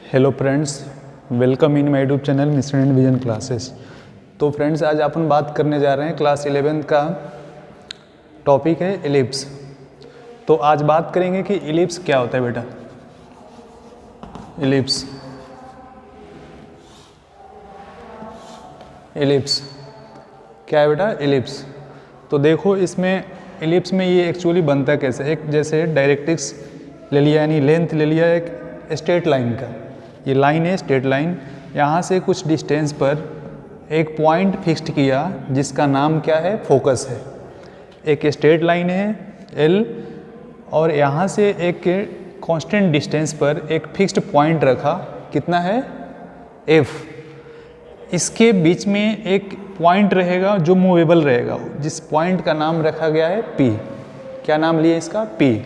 Hello friends, welcome in my YouTube channel mister and vision classes. तो friends, आज अपन बात करने जा रहे हैं क्लास 11 का टॉपिक है एलिप्स। तो आज बात करेंगे कि एलिप्स क्या होता है बेटा। एलिप्स क्या है बेटा? एलिप्स। तो देखो, इसमें एलिप्स में ये एक्चुअली बनता कैसे, एक जैसे डायरेक्ट्रिक्स ले लिया, यानी लेंथ ले लिया एक स्ट्रेट लाइन का, ये लाइन है स्ट्रेट लाइन। यहाँ से कुछ डिस्टेंस पर एक पॉइंट फिक्स्ड किया जिसका नाम क्या है? फोकस है। एक स्ट्रेट लाइन है एल, और यहाँ से एक कांस्टेंट डिस्टेंस पर एक फिक्स्ड पॉइंट रखा, कितना है? एफ। इसके बीच में एक पॉइंट रहेगा जो मूवेबल रहेगा, जिस पॉइंट का नाम रखा गया है पी। क्या नाम लिया इसका? पी।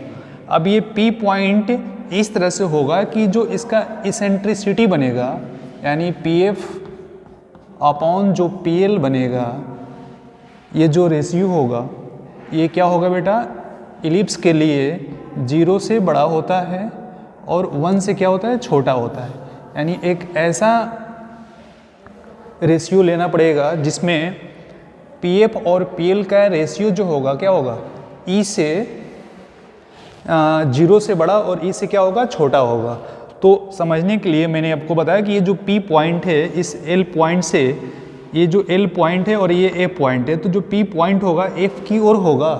अब ये पी पॉइंट इस तरह से होगा कि जो इसका इसेंट्रिसिटी बनेगा, यानी पी एफ अपॉन जो पी एल बनेगा, ये जो रेशियो होगा, ये क्या होगा बेटा? एलिप्स के लिए 0 से बड़ा होता है और 1 से क्या होता है? छोटा होता है। यानी एक ऐसा रेशियो लेना पड़ेगा जिसमें पी एफ और पी एल का रेशियो जो होगा क्या होगा? ई से 0 से बड़ा और ई से क्या होगा? छोटा होगा। तो समझने के लिए मैंने आपको बताया कि ये जो पी पॉइंट है, इस एल पॉइंट से, ये जो एल पॉइंट है और ये एफ पॉइंट है, तो जो पी पॉइंट होगा एफ की ओर होगा।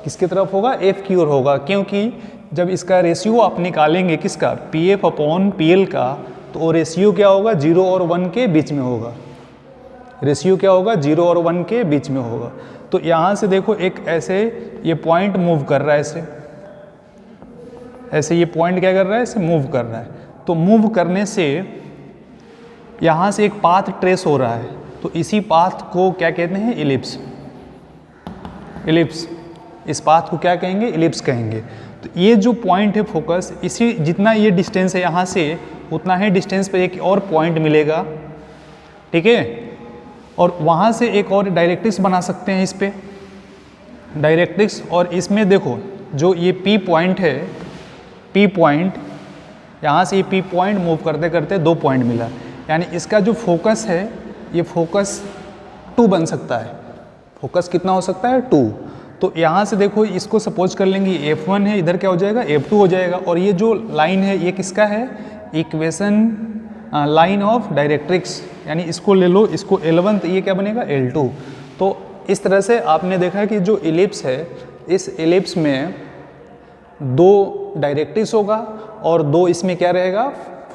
किसकी तरफ होगा? एफ की ओर होगा। क्योंकि जब इसका रेशियो आप निकालेंगे किसका? P F upon P L का, तो वो रेशियो क्या होगा? 0 और 1 के बीच में होगा। रेशियो क्या होगा? 0 और 1 के बीच में होगा। तो यहाँ से देखो, एक ऐसे ये पॉइंट मूव कर रहा है, ऐसे ये पॉइंट क्या कर रहा है? इसे मूव कर रहा है। तो मूव करने से यहाँ से एक पाथ ट्रेस हो रहा है, तो इसी पाथ को क्या कहते हैं? एलिप्स। एलिप्स, इस पाथ को क्या कहेंगे? एलिप्स कहेंगे। तो ये जो पॉइंट है फोकस, इसी जितना ये डिस्टेंस है यहाँ से, उतना ही डिस्टेंस पे एक और पॉइंट मिलेगा, ठीक है? और वहाँ से एक और डायरेक्ट्रिक्स बना सकते हैं इस पे, डायरेक्ट्रिक्स। और इसमें देखो, जो ये पी पॉइंट है, पी पॉइंट, यहाँ से ये पी पॉइंट मूव करते करते 2 पॉइंट मिला, यानी इसका जो फोकस है, ये फोकस 2 बन सकता है। फोकस कितना हो सकता है? 2। तो यहाँ से देखो, इसको सपोज कर लेंगे F1 है, इधर क्या हो जाएगा? F2 हो जाएगा। और ये जो लाइन है, ये किसका है? इक्वेशन लाइन ऑफ डायरेक्ट्रिक्स, यानी इसको ले लो, इसको L1, तो ये क्या बनेगा? L2। तो इस तरह से आपने देखा कि जो एलिप्स है, इस एलिप्स में 2 डायरेक्ट्रिक्स होगा और 2 इसमें क्या रहेगा?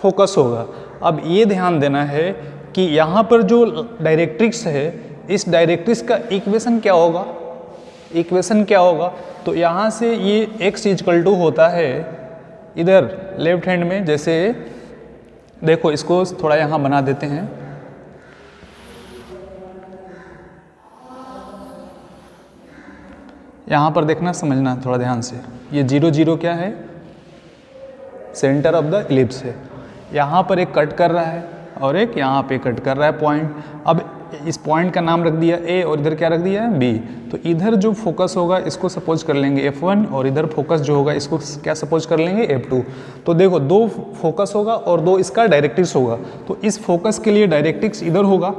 फोकस होगा। अब ये ध्यान देना है कि यहाँ पर जो डायरेक्ट्रिक्स है, इस डायरेक्ट्रिक्स का इक्वेशन क्या होगा? इक्वेशन क्या होगा? तो यहाँ से ये x = होता है इधर लेफ्ट हैंड में, जैसे देखो, इसको थोड़ा यहाँ बना देते हैं। यहाँ पर देखना, समझना थोड़ा ध्यान से। ये 0 0 क्या है? सेंटर ऑफ द एलिप्स है। यहाँ पर एक कट कर रहा है और एक यहाँ पे कट कर रहा है पॉइंट। अब इस पॉइंट का नाम रख दिया ए, और इधर क्या रख दिया है? बी। तो इधर जो फोकस होगा, इसको सपोज कर लेंगे F1, और इधर फोकस जो होगा, इसको क्या सपोज कर लेंगे? F2। तो देखो, 2 फोकस होगा और 2 इसका डायरेक्ट्रिक्स होगा। तो इस फोकस के लिए डायरेक्ट्रिक्स इधर होगा,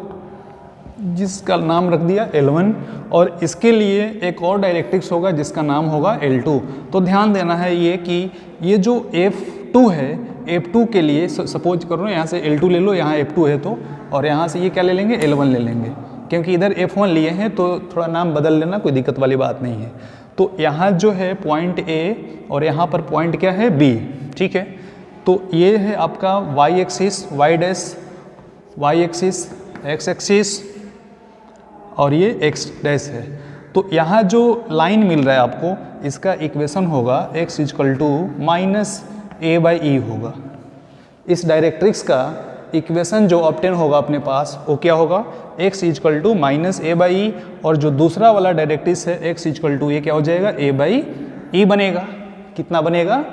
जिसका नाम रख दिया L1, और इसके लिए एक और डायरेक्ट्रिक्स होगा जिसका नाम होगा L2। तो ध्यान देना है ये कि ये जो F2 है, F2 के लिए सपोज करो, यहाँ से L2 ले लो, यहाँ F2 है तो, और यहाँ से ये क्या ले लेंगे? L1 ले लेंगे। क्योंकि इधर F1 लिए हैं तो थोड़ा नाम बदल लेना, कोई दिक्कत वाली बात नहीं है। तो यहाँ जो है पॉइंट A और यहाँ पर पॉइंट क्या है? B, ठीक है? तो ये है आपका y axis, y dash, y axis, x axis, और ये x डैश है। तो यहाँ जो लाइन मिल रहा है आपको, इसका इक्वेशन होगा x = -a/e होगा। इस डायरेक्ट्रिक्स का इक्वेशन जो ऑब्टेन होगा अपने पास, वो क्या होगा? x = -a/e, और जो दूसरा वाला डायरेक्ट्रिक्स है x = ये क्या हो जाएगा? a/e बनेगा। कितना बनेगा?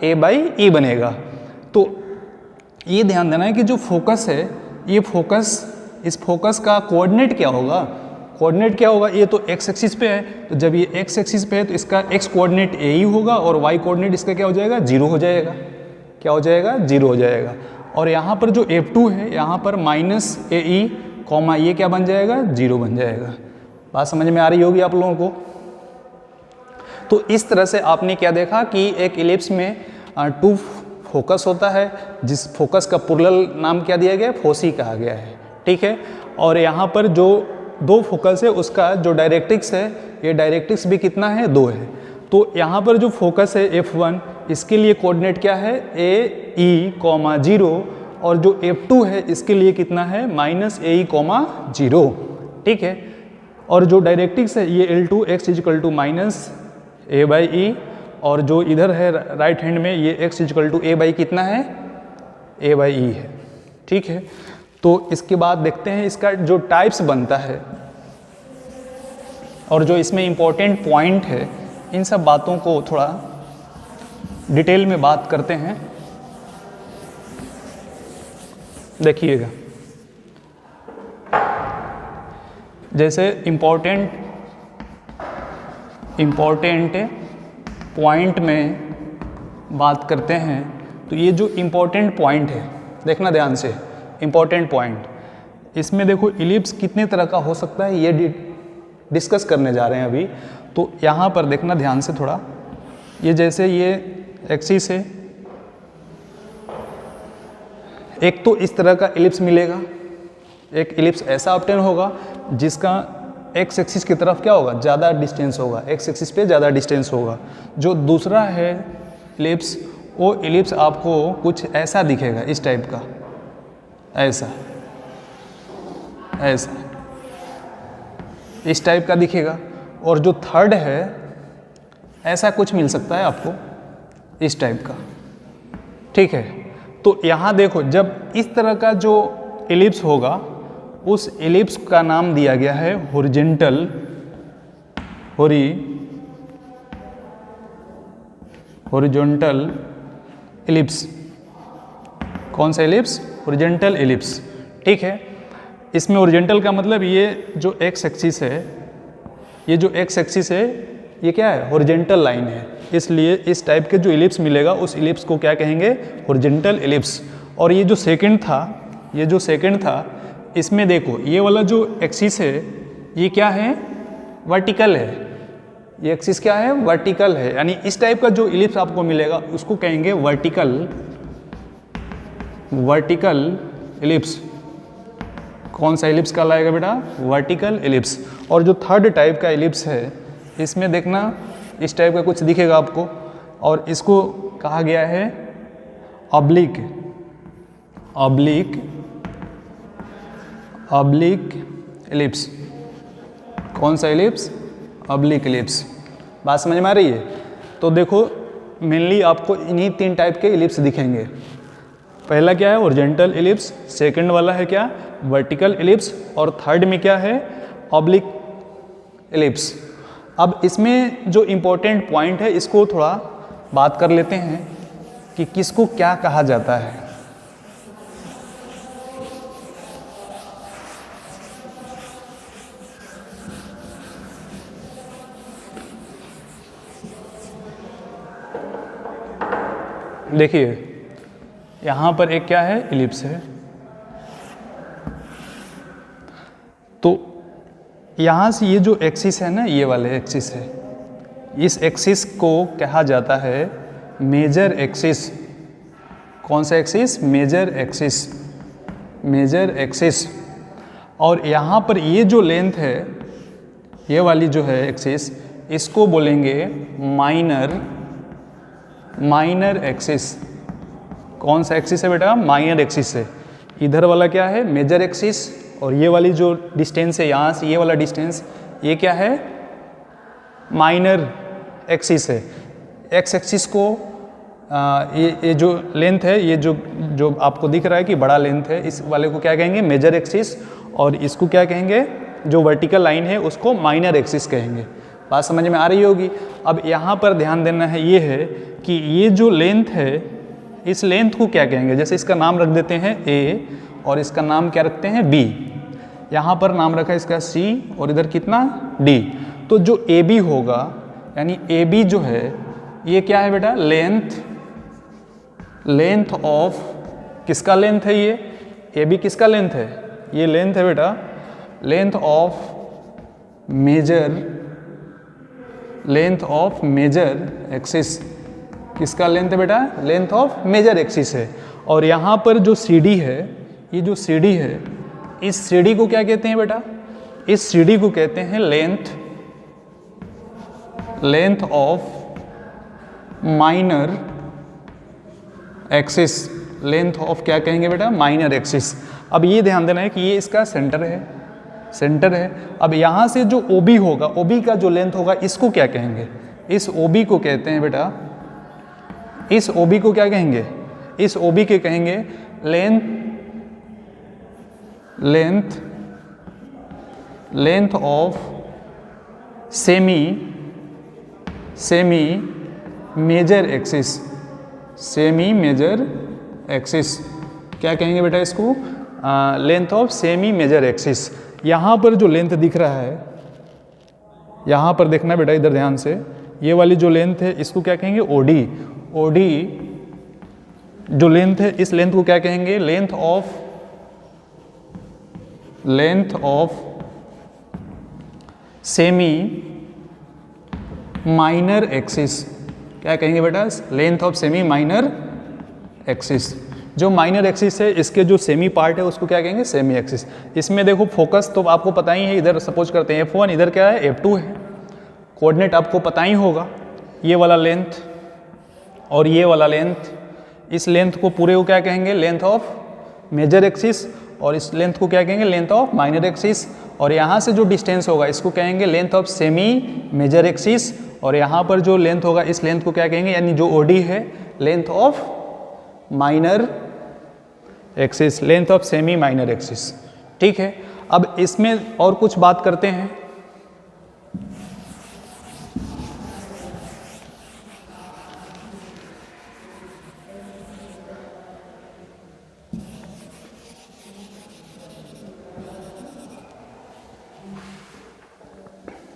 a/e बनेगा। तो ये ध्यान देना है कि जो फोकस है, ये फोकस, इस फोकस का कोऑर्डिनेट क्या होगा? कोऑर्डिनेट क्या होगा? ये तो x एक्सिस पे है, तो जब ये x एक्सिस पे है तो इसका x कोऑर्डिनेट a ही होगा, और y कोऑर्डिनेट इसका क्या हो जाएगा? 0 हो जाएगा। क्या हो जाएगा, 0 हो जाएगा। और यहाँ पर जो F2 है, यहाँ पर माइनस AE कॉमा ये क्या बन जाएगा, 0 बन जाएगा। बात समझ में आ रही होगी आप लोगों को। तो इस तरह से आपने क्या देखा कि एक इलिप्स में 2 फोकस होता है, जिस फोकस का प्लुरल नाम क्या दिया गया है, फोसी कहा गया है, ठीक है। और यहाँ पर जो 2 फोकस है उसका जो डायरेक्ट्रिक्स है, ये डायरेक्ट्रिक्स भी कितना है, 2 है। तो यहाँ पर जो फोकस है F1, इसके लिए कोऑर्डिनेट क्या है, AE, 0, और जो F2 है इसके लिए कितना है, माइनस AE, 0, ठीक है। और जो डायरेक्ट्रिक्स है ये L2 x equal minus A/E, और जो इधर है राइट हैंड में ये x इक्वल A कितना है, A/E है, ठीक है। तो इसके बाद देखते हैं इसका जो टाइप्स बनता है और जो इसमें इम्पोर्टेंट पॉइंट है, इन सब बातों को थोड़ा डिटेल में बात करते हैं। देखिएगा, जैसे इम्पोर्टेंट पॉइंट में बात करते हैं, तो ये जो इम्पोर्टेंट पॉइंट है, देखना ध्यान से, इम्पोर्टेंट पॉइंट, इसमें देखो इलिप्स कितने तरह का हो सकता है ये डिस्कस करने जा रहे हैं अभी। तो यहाँ पर देखना ध्यान से थोड़ा, ये जैसे ये एक्सिस है, एक तो इस तरह का इलिप्स मिलेगा, एक इलिप्स ऐसा ऑब्टेन होगा जिसका एक्स एक्सिस की तरफ क्या होगा, ज़्यादा डिस्टेंस होगा, एक्स एक्सिस पे ज़्यादा डिस्टेंस होगा। जो दूसरा है इलिप्स, वो इलिप्स आपको कुछ ऐसा दिखेगा, इस टाइप का, ऐसा इस टाइप का दिखेगा। और जो थर्ड है, ऐसा कुछ मिल सकता है आपको, इस टाइप का, ठीक है। तो यहाँ देखो, जब इस तरह का जो इलिप्स होगा, उस इलिप्स का नाम दिया गया है हॉरिजॉन्टल इलिप्स। कौन सा इलिप्स, हॉरिजॉन्टल इलिप्स, ठीक है। इसमें हॉरिजॉन्टल का मतलब ये जो एक्स एक्सिस है, ये जो एक्स एक्सिस है ये क्या है, हॉरिजॉन्टल लाइन है, इसलिए इस टाइप के जो इलिप्स मिलेगा उस इलिप्स को क्या कहेंगे, हॉरिजॉन्टल इलिप्स। और ये जो सेकंड था, इसमें देखो ये वाला जो एक्सिस है ये क्या है, वर्टिकल है, ये एक्सिस क्या है, वर्टिकल है, यानी इस टाइप का जो इलिप्स आपको मिलेगा उसको कहेंगे वर्टिकल इलिप्स। कौन सा इलिप्स कहलाएगा बेटा, वर्टिकल इलिप्स। और जो थर्ड टाइप का इलिप्स है, इसमें देखना इस टाइप का कुछ दिखेगा आपको, और इसको कहा गया है ऑब्लिक इलिप्स। कौन सा इलिप्स, ऑब्लिक इलिप्स। बात समझ में आ रही है। तो देखो मेनली आपको इन्हीं 3 टाइप के इलिप्स दिखेंगे। पहला क्या है, हॉरिजॉन्टल इलिप्स, सेकंड वाला है क्या, वर्टिकल इलिप्स, और थर्ड में क्या है, ऑब्लिक इलिप्स। अब इसमें जो इम्पोर्टेंट पॉइंट है, इसको थोड़ा बात कर लेते हैं कि किसको क्या कहा जाता है। देखिए यहाँ पर एक क्या है, इलिप्स है। तो यहाँ से ये जो एक्सिस है ना, ये वाले एक्सिस है, इस एक्सिस को कहा जाता है मेजर एक्सिस। कौन सा एक्सिस, मेजर एक्सिस। और यहाँ पर ये जो लेंथ है, ये वाली जो है एक्सिस, इसको बोलेंगे माइनर एक्सिस। कौन सा एक्सिस है बेटा, माइनर एक्सिस है। इधर वाला क्या है, मेजर एक्सिस, और ये वाली जो डिस्टेंस है यहाँ से ये वाला डिस्टेंस, ये क्या है, माइनर एक्सिस है। एक्स एक्सिस को ये जो लेंथ है, ये जो आपको दिख रहा है कि बड़ा लेंथ है, इस वाले को क्या कहेंगे, मेजर एक्सिस, और इसको क्या कहेंगे, जो वर्टिकल लाइन है उसको माइनर एक्सिस कहेंगे। बात समझ में आ रही होगी। अब यहाँ पर ध्यान देना है, ये है कि ये जो लेंथ है, इस लेंथ को क्या कहेंगे, जैसे इसका नाम रख देते हैं A और इसका नाम क्या रखते हैं B। यहाँ पर नाम रखा है इसका C और इधर कितना D। तो जो AB होगा, यानी AB जो है ये क्या है बेटा, लेंथ ऑफ, किसका लेंथ है ये भी किसका लेंथ है, ये लेंथ है बेटा, लेंथ ऑफ मेजर एक्सिस, किसका लेंथ है बेटा, लेंथ ऑफ मेजर एक्सिस है। और यहाँ पर जो CD है, ये जो CD है, इस CD को क्या कहते हैं बेटा, इस CD को कहते हैं length of minor axis, length of क्या कहेंगे बेटा, माइनर एक्सिस। अब ये ध्यान देना है कि ये इसका सेंटर है। अब यहाँ से जो OB होगा, OB का जो लेंथ होगा, इसको क्या कहेंगे, इस OB को कहते हैं बेटा, इस OB को क्या कहेंगे, इस OB के कहेंगे length of semi major axis, क्या कहेंगे बेटा इसको, length of semi major axis. यहाँ पर जो लेंथ दिख रहा है, यहाँ पर देखना बेटा इधर ध्यान से, ये वाली जो लेंथ है इसको क्या कहेंगे, OD जो लेंथ है, इस लेंथ को क्या कहेंगे, length of semi minor axis, क्या कहेंगे बेटा, length of semi minor axis. जो माइनर एक्सिस है, इसके जो सेमी पार्ट है उसको क्या कहेंगे, सेमी एक्सिस। इसमें देखो फोकस तो आपको पता ही है, इधर सपोज करते हैं F1, इधर क्या है F2 है, कोऑर्डिनेट आपको पता ही होगा, ये वाला लेंथ और ये वाला लेंथ, इस लेंथ को पूरे को क्या कहेंगे, लेंथ ऑफ मेजर एक्सिस, और इस लेंथ को क्या कहेंगे, लेंथ ऑफ माइनर एक्सिस। और यहाँ से जो डिस्टेंस होगा इसको कहेंगे length of semi major axis, और यहाँ पर जो लेंथ होगा इस लेंथ को क्या कहेंगे, यानी जो OD है, length of minor axis, length of semi minor axis. ठीक है, अब इसमें और कुछ बात करते हैं।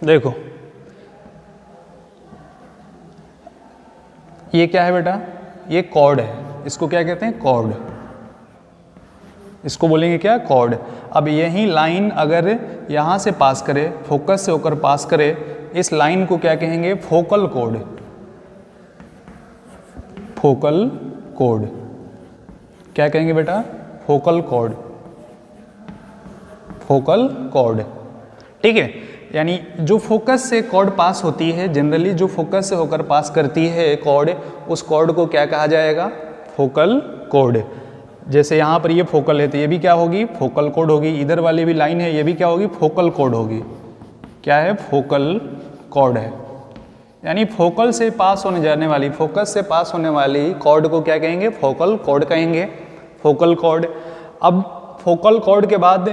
देखो ये क्या है बेटा, ये कॉर्ड है, इसको क्या कहते हैं, कॉर्ड, इसको बोलेंगे क्या, कॉर्ड। अब यही लाइन अगर यहाँ से पास करे, फोकस से होकर पास करे, इस लाइन को क्या कहेंगे, फोकल कोड, क्या कहेंगे बेटा, फोकल कॉर्ड। ठीक है, यानी जो फोकस से कॉर्ड पास होती है, जनरली जो फोकस से होकर पास करती है कॉर्ड, उस कॉर्ड को क्या कहा जाएगा, फोकल कॉर्ड। जैसे यहाँ पर ये फोकल है तो ये भी क्या होगी, फोकल कॉर्ड होगी। इधर वाली भी लाइन है, ये भी क्या होगी, फोकल कॉर्ड होगी। क्या है, फोकल कॉर्ड है। यानी फोकल से पास होने जाने वाली, फोकस से पास होने वाली कॉर्ड को क्या कहेंगे, फोकल कॉर्ड कहेंगे, फोकल कॉर्ड। अब फोकल कॉर्ड के बाद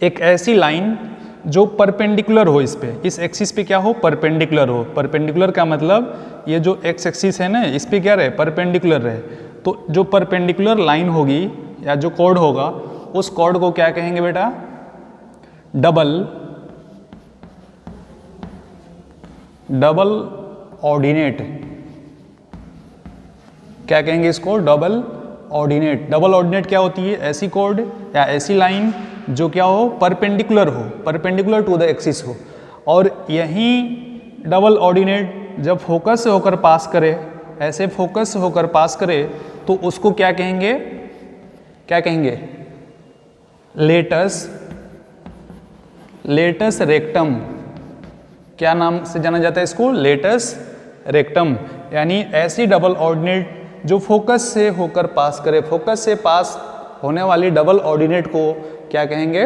एक ऐसी लाइन जो परपेंडिकुलर हो, इस पे, इस एक्सिस पे क्या हो, परपेंडिकुलर हो। परपेंडिकुलर का मतलब ये जो एक्स एक्सिस है ना, इस पे क्या रहे, परपेंडिकुलर रहे। तो जो परपेंडिकुलर लाइन होगी या जो कॉर्ड होगा, उस कॉर्ड को क्या कहेंगे बेटा, डबल ऑर्डिनेट। क्या कहेंगे इसको, डबल ऑर्डिनेट। डबल ऑर्डिनेट क्या होती है, ऐसी कॉर्ड या ऐसी लाइन जो क्या हो, परपेंडिकुलर हो, परपेंडिकुलर टू द एक्सिस हो। और यही डबल ऑर्डिनेट जब फोकस से होकर पास करे, ऐसे फोकस से होकर पास करे, तो उसको क्या कहेंगे, क्या कहेंगे, लेटस रेक्टम। क्या नाम से जाना जाता है इसको, लेटस रेक्टम। यानी ऐसी डबल ऑर्डिनेट जो फोकस से होकर पास करे, फोकस से पास होने वाली डबल ऑर्डिनेट को क्या कहेंगे,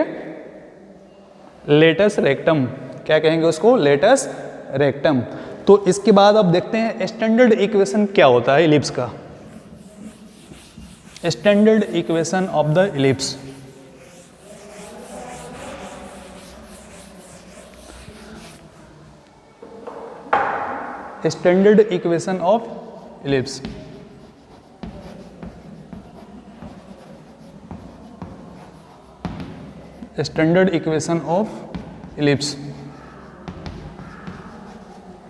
लेटस रेक्टम। क्या कहेंगे उसको, लेटस रेक्टम। तो इसके बाद अब देखते हैं स्टैंडर्ड इक्वेशन क्या होता है इलिप्स का। Standard equation of the ellipse. Standard equation of ellipse. Standard equation of ellipse.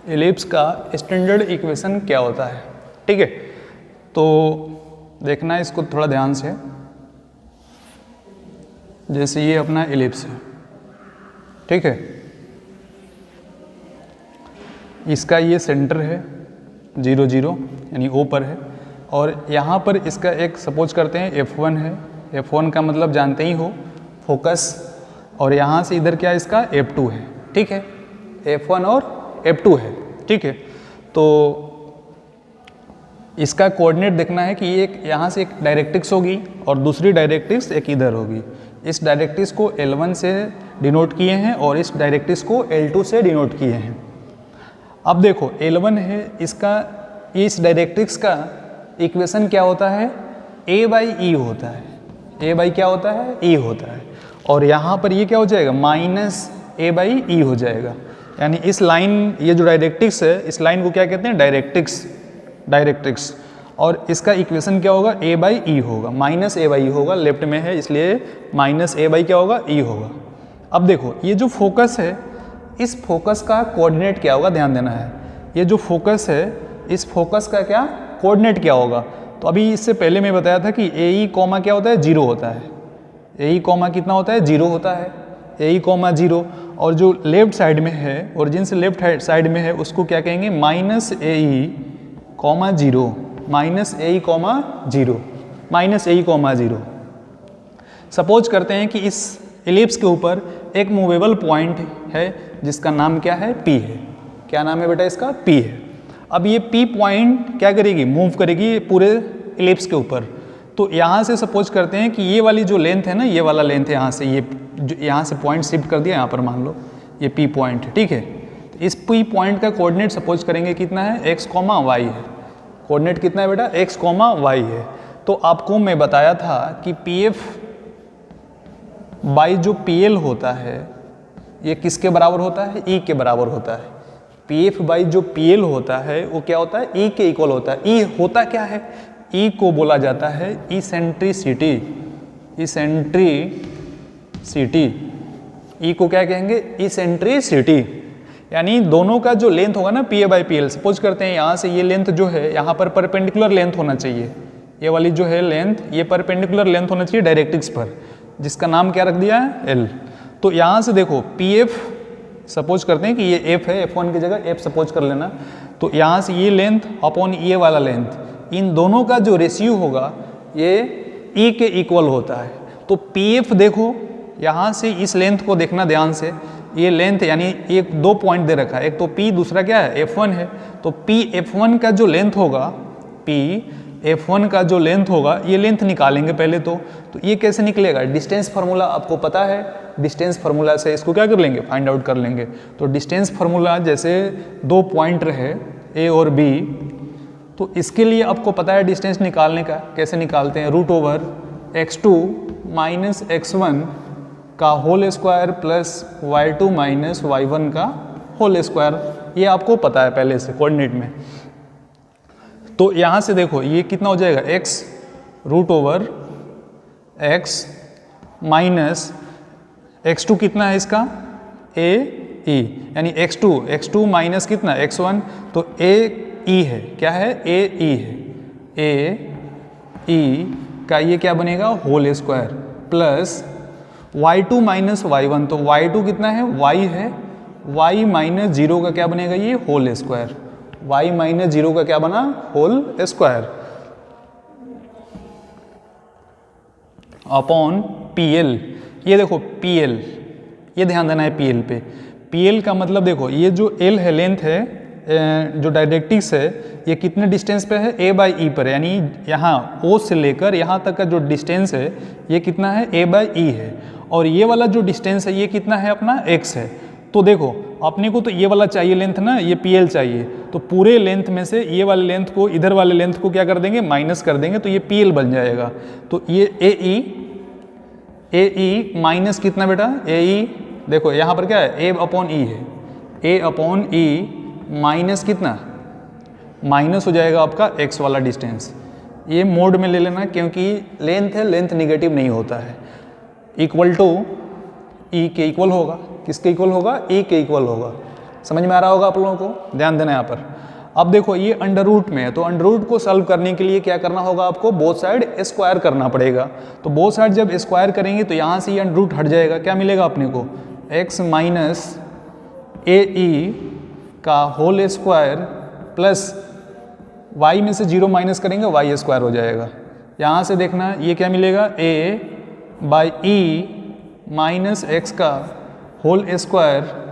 Ellipse का स्टैंडर्ड इक्वेशन क्या होता है, ठीक है। तो देखना है इसको थोड़ा ध्यान से। जैसे ये अपना एलिप्स है, ठीक है, इसका ये सेंटर है 0 0 यानी O पर है, और यहाँ पर इसका एक सपोज करते हैं F1 है। F1 का मतलब जानते ही हो फोकस, और यहाँ से इधर क्या इसका F2 है, ठीक है, F1 और F2 है, ठीक है। तो इसका कोऑर्डिनेट देखना है कि एक यहाँ से एक डायरेक्ट्रिक्स होगी और दूसरी डायरेक्ट्रिक्स एक इधर होगी। इस डायरेक्ट्रिक्स को L1 से डिनोट किए हैं और इस डायरेक्ट्रिक्स को L2 से डिनोट किए हैं। अब देखो L1 है, इसका इस डायरेक्ट्रिक्स का इक्वेशन क्या होता है, A/E होता है। A/ क्या होता है, E होता है, और यहाँ पर ये क्या हो जाएगा, -A/E हो जाएगा। यानी इस लाइन, ये जो डायरेक्ट्रिक्स है, इस लाइन को क्या कहते हैं, डायरेक्ट्रिक्स, और इसका इक्वेशन क्या होगा, A/E होगा, -A/E होगा, लेफ्ट में है इसलिए -A/, क्या होगा, E होगा। अब देखो ये जो फोकस है, इस फोकस का कोऑर्डिनेट क्या होगा, ध्यान देना है। ये जो फोकस है, इस फोकस का क्या कोऑर्डिनेट क्या होगा। तो अभी इससे पहले मैं बताया था कि AE कॉमा क्या होता है, 0 होता है। AE कॉमा कितना होता है, 0 होता है, AE कॉमा 0, और जो लेफ्ट साइड में है, ओरिजिन से लेफ्ट साइड में है, उसको क्या कहेंगे, -AE comma 0, -AE comma 0, -AE comma 0। Suppose करते हैं कि इस एलिप्स के ऊपर एक मूवेबल पॉइंट है जिसका नाम क्या है, P है। क्या नाम है बेटा इसका, P है। अब ये P पॉइंट क्या करेगी, मूव करेगी पूरे एलिप्स के ऊपर। तो यहाँ से सपोज करते हैं कि ये वाली जो लेंथ है ना, ये वाला लेंथ है, यहाँ से ये यहाँ से पॉइंट शिफ्ट कर दिया यहाँ पर, मान लो ये P पॉइंट है, ठीक है। तो इस P पॉइंट का कोऑर्डिनेट सपोज करेंगे कितना है, x, y है। कोऑर्डिनेट कितना है बेटा, x, y है। तो आपको मैं बताया था कि PF बाई जो PL होता है, ये किसके बराबर होता है, E के बराबर होता है। PF बाई जो PL होता है वो क्या होता है, E के इक्वल होता है। E होता क्या है, E को बोला जाता है इसेंट्रिसिटी। इसेंट्रिसिटी, E को क्या कहेंगे, इसेंट्रिसिटी। यानी दोनों का जो लेंथ होगा ना, PA बाई PL, सपोज करते हैं यहाँ से ये लेंथ जो है, यहाँ पर परपेंडिकुलर लेंथ होना चाहिए। ये वाली जो है लेंथ, ये परपेंडिकुलर लेंथ होना चाहिए डायरेक्ट्रिक्स पर, जिसका नाम क्या रख दिया है, L। तो यहाँ से देखो PF, सपोज करते हैं कि ये F है, F1 की जगह F सपोज कर लेना। तो यहाँ से ये लेंथ अपॉन ये वाला लेंथ, इन दोनों का जो रेशियो होगा ये E के इक्वल होता है। तो PF देखो, यहाँ से इस लेंथ को देखना ध्यान से, ये लेंथ यानी एक 2 पॉइंट दे रखा है, एक तो P, दूसरा क्या है, F1 है। तो PF1 का जो लेंथ होगा, PF1 का जो लेंथ होगा, ये लेंथ निकालेंगे पहले तो ये कैसे निकलेगा, डिस्टेंस फार्मूला आपको पता है, डिस्टेंस फार्मूला से इसको क्या कर लेंगे, फाइंड आउट कर लेंगे। तो डिस्टेंस फार्मूला, जैसे 2 पॉइंट रहे A और B, तो इसके लिए आपको पता है डिस्टेंस निकालने का कैसे निकालते हैं, √x2 माइनस x1 का whole square plus y2 minus y1 का होल स्क्वायर, ये आपको पता है पहले से कोऑर्डिनेट में। तो यहाँ से देखो ये कितना हो जाएगा, x √x माइनस x2 कितना है इसका, AE, यानी x2 माइनस कितना, x1, तो AE है, क्या है, AE है, AE का ये क्या बनेगा, whole square plus y2 minus y1, तो y2 कितना है, y है, y माइनस 0 का क्या बनेगा, ये होल स्क्वायर, y माइनस 0 का क्या बना, होल स्क्वायर, अपॉन PL। ये देखो PL, ये ध्यान देना है PL पे। PL का मतलब देखो, ये जो L है, लेंथ है, जो डायरेक्ट्रिक्स है, ये कितने डिस्टेंस पे है, A बाई E पर, यानी यहाँ O से लेकर यहाँ तक का जो डिस्टेंस है, ये कितना है, A बाई E है, और ये वाला जो डिस्टेंस है ये कितना है अपना, x है। तो देखो अपने को तो ये वाला चाहिए लेंथ ना, ये PL चाहिए, तो पूरे लेंथ में से ये वाले लेंथ को इधर वाले लेंथ को क्या कर देंगे, माइनस कर देंगे, तो ये PL बन जाएगा। तो ये AE माइनस कितना बेटा, AE देखो यहाँ पर क्या है, A अपॉन E है, A अपॉन E माइनस कितना, माइनस हो जाएगा आपका x वाला डिस्टेंस। ये मोड में ले लेना क्योंकि लेंथ है, लेंथ निगेटिव नहीं होता है, इक्वल टू E के इक्वल होगा, किसके इक्वल होगा, E के इक्वल होगा। समझ में आ रहा होगा आप लोगों को, ध्यान देना यहाँ पर। अब देखो ये अंडर रूट में है, तो अंडर रूट को सॉल्व करने के लिए क्या करना होगा आपको, बोथ साइड स्क्वायर करना पड़ेगा। तो बोथ साइड जब स्क्वायर करेंगे तो यहाँ से ये अंडर रूट हट जाएगा, क्या मिलेगा अपने को, x माइनस ए ई का होल स्क्वायर प्लस y में से 0 माइनस करेंगे y स्क्वायर हो जाएगा। यहाँ से देखना ये क्या मिलेगा, a by E minus x का होल स्क्वायर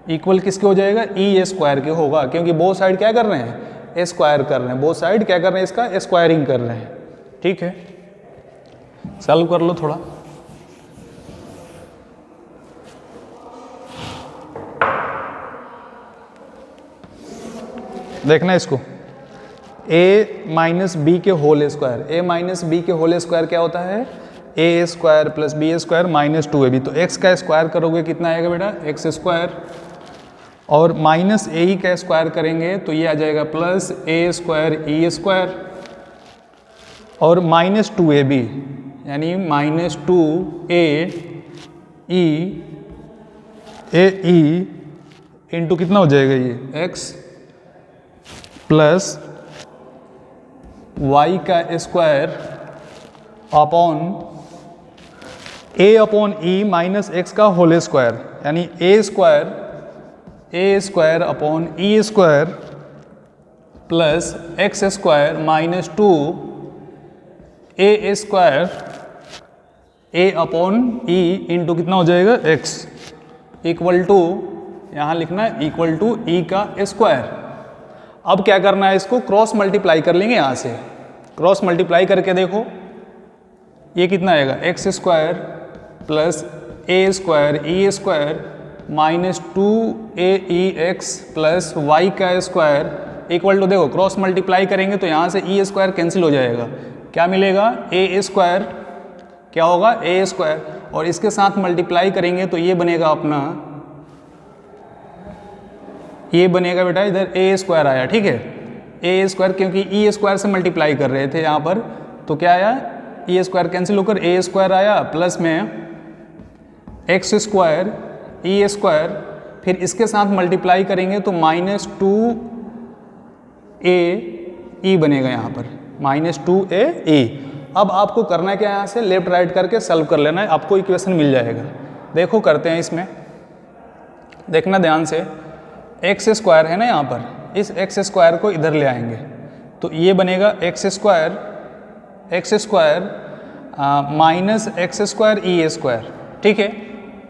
इक्वल किसके हो जाएगा, ई स्क्वायर के होगा, क्योंकि बोथ साइड क्या कर रहे हैं, स्क्वायर कर रहे हैं, बोथ साइड क्या कर रहे हैं, इसका स्क्वायरिंग कर रहे हैं। ठीक है, सॉल्व कर लो थोड़ा। देखना इसको, a माइनस बी के whole square, a minus B के होल स्क्वायर क्या होता है, a square plus B square minus 2ab। तो x का स्क्वायर करोगे कितना आएगा बेटा, एक्स स्क्वायर, और माइनस ए ई का स्क्वायर करेंगे तो ये आ जाएगा प्लस ए स्क्वायर ई स्क्वायर, और माइनस 2ab यानी माइनस 2a ई इंटू कितना हो जाएगा ये x प्लस y का square upon a upon e minus x का होल स्क्वायर, यानी a square upon e square plus x square minus 2 a square a upon e into कितना हो जाएगा x इक्वल टू, यहाँ लिखना है इक्वल टू ई का स्क्वायर। अब क्या करना है, इसको क्रॉस मल्टीप्लाई कर लेंगे, यहाँ से क्रॉस मल्टीप्लाई करके देखो ये कितना आएगा, एक्स स्क्वायर प्लस ए स्क्वायर ई square minus 2aex plus y का स्क्वायर इक्वल टू, देखो क्रॉस मल्टीप्लाई करेंगे तो यहाँ से ई स्क्वायर कैंसिल हो जाएगा, क्या मिलेगा, ए स्क्वायर क्या होगा, ए स्क्वायर, और इसके साथ मल्टीप्लाई करेंगे तो ये बनेगा अपना, ये बनेगा बेटा इधर ए स्क्वायर आया। ठीक है, ए स्क्वायर क्योंकि ई स्क्वायर से मल्टीप्लाई कर रहे थे यहाँ पर, तो क्या आया, ई स्क्वायर कैंसिल होकर ए स्क्वायर आया प्लस में एक्स स्क्वायर ई स्क्वायर, फिर इसके साथ मल्टीप्लाई करेंगे तो माइनस 2a ई बनेगा यहाँ पर, माइनस 2a ई। अब आपको करना है क्या, यहाँ से लेफ्ट राइट करके सॉल्व कर लेना है, आपको इक्वेशन मिल जाएगा। देखो करते हैं इसमें, देखना ध्यान से, एक्स स्क्वायर है ना यहाँ पर, इस एक्स स्क्वायर को इधर ले आएंगे तो ये बनेगा x square minus x square ई स्क्वायर। ठीक है,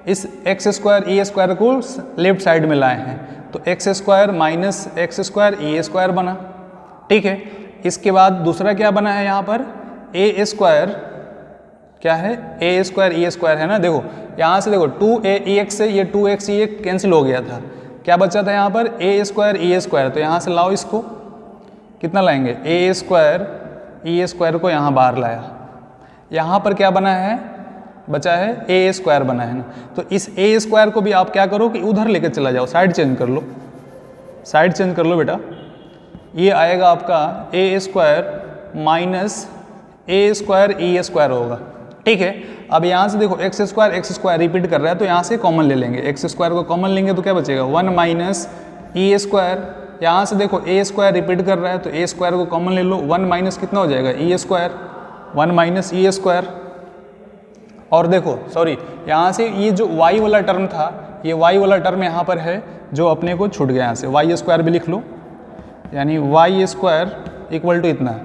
इस एक्स स्क्वायर ई स्क्वायर को लेफ्ट साइड में लाए हैं तो x square minus x square ई स्क्वायर बना। ठीक है, इसके बाद दूसरा क्या बना है यहाँ पर, ए स्क्वायर क्या है, ए स्क्वायर ई स्क्वायर है ना, देखो यहाँ से देखो 2aex से ये 2x ये कैंसिल हो गया था, क्या बचा था यहाँ पर, ए स्क्वायर ई स्क्वायर, तो यहाँ से लाओ इसको, कितना लाएंगे, ए स्क्वायर ई स्क्वायर को यहाँ बाहर लाया, यहाँ पर क्या बना है, बचा है ए स्क्वायर बना है ना, तो इस ए स्क्वायर को भी आप क्या करो कि उधर लेकर चला जाओ, साइड चेंज कर लो, साइड चेंज कर लो बेटा, ये आएगा आपका ए स्क्वायर माइनस ए स्क्वायर ई स्क्वायर होगा। ठीक है, अब यहाँ से देखो एक्स स्क्वायर रिपीट कर रहा है तो यहाँ से कॉमन ले लेंगे, एक्स स्क्वायर को कॉमन लेंगे तो क्या बचेगा, 1 माइनस ई स्क्वायर, यहाँ से देखो ए स्क्वायर रिपीट कर रहा है तो ए स्क्वायर को कॉमन ले लो, 1 माइनस कितना हो जाएगा, ई स्क्वायर, 1 माइनस ई स्क्वायर, और देखो सॉरी यहाँ से ये जो y वाला टर्म था, ये y वाला टर्म यहाँ पर है जो अपने को छूट गया, यहाँ से y स्क्वायर भी लिख लो, यानी y स्क्वायर इक्वल टू इतना।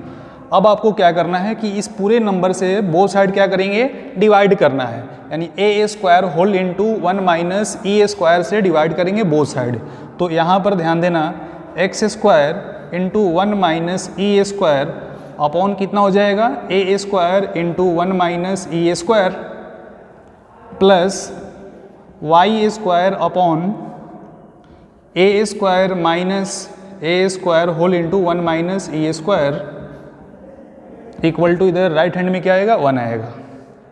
अब आपको क्या करना है कि इस पूरे नंबर से बोथ साइड क्या करेंगे, डिवाइड करना है, यानी a square whole into 1 minus E square से डिवाइड करेंगे बोथ साइड। तो यहाँ पर ध्यान देना, एक्स स्क्वायर इंटू 1 माइनस ई स्क्वायर अपॉन कितना हो जाएगा, a square into 1 minus E square plus y square upon a square minus A square whole into 1 minus E square equal to, इधर राइट हैंड में क्या आएगा, 1 आएगा।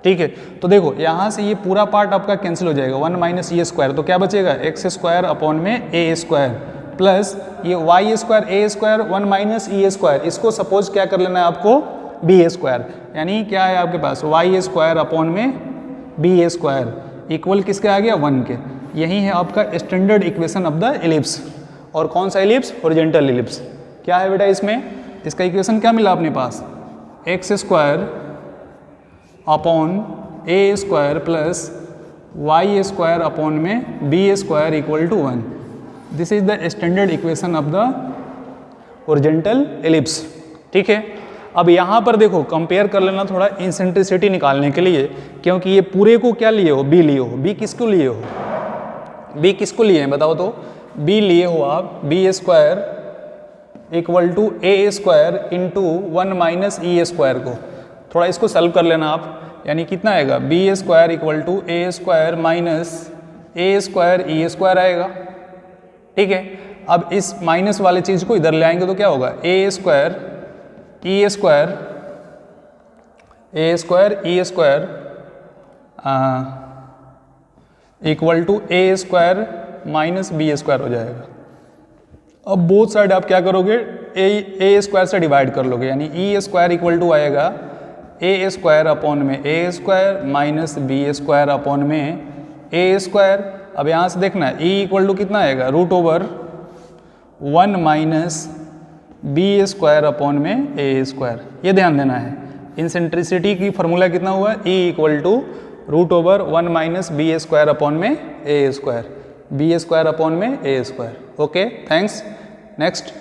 ठीक है, तो देखो यहाँ से ये पूरा पार्ट आपका कैंसिल हो जाएगा, 1 माइनस ई स्क्वायर, तो क्या बचेगा, एक्स स्क्वायर अपॉन में ए स्क्वायर प्लस ये वाई स्क्वायर ए स्क्वायर 1 माइनस ई स्क्वायर, इसको सपोज क्या कर लेना है आपको, बी स्क्वायर, यानी क्या है आपके पास, वाई स्क्वायर अपॉन में बी स्क्वायर इक्वल किसके आ गया, 1 के। यही है आपका standard equation of the ellipse. और कौन सा एलिप्स? Horizontal ellipse. क्या है बेटा इसमें? इसका इक्वेशन क्या मिला अपने पास? X square upon a square plus y square upon में b square equal to 1। This is the standard equation of the horizontal ellipse. ठीक है, अब यहाँ पर देखो कंपेयर कर लेना थोड़ा इंसेंट्रिसिटी निकालने के लिए, क्योंकि ये पूरे को क्या लिए हो? बी लिए हो। बी किसको लिए हो? बी किसको लिए हैं बताओ तो? बी लिए हो आप B square equal to A square into 1 minus E square को। थोड़ा इसको सॉल्व कर लेना आप, यानी कितना आएगा? B square equal to A square minus A square E square आएगा। ठीक है, अब इस माइनस वाले चीज़ को इधर ले आएंगे तो क्या होगा? A square E square equal to A square minus B square हो जाएगा। अब बोथ साइड आप क्या करोगे? ए स्क्वायर से डिवाइड कर लोगे, यानी ई स्क्वायर इक्वल टू आएगा ए स्क्वायर अपॉन में ए square minus B square upon में ए स्क्वायर। अब यहाँ से देखना है ई इक्वल टू कितना आएगा? Root over 1 minus B square upon में ए स्क्वायर। ये ध्यान देना है। इंसेंट्रिसिटी की फॉर्मूला कितना हुआ? E equal to root over 1 minus B square upon में ए स्क्वायर, बी स्क्वायर अपॉन में ए स्क्वायर। Okay, thanks. नेक्स्ट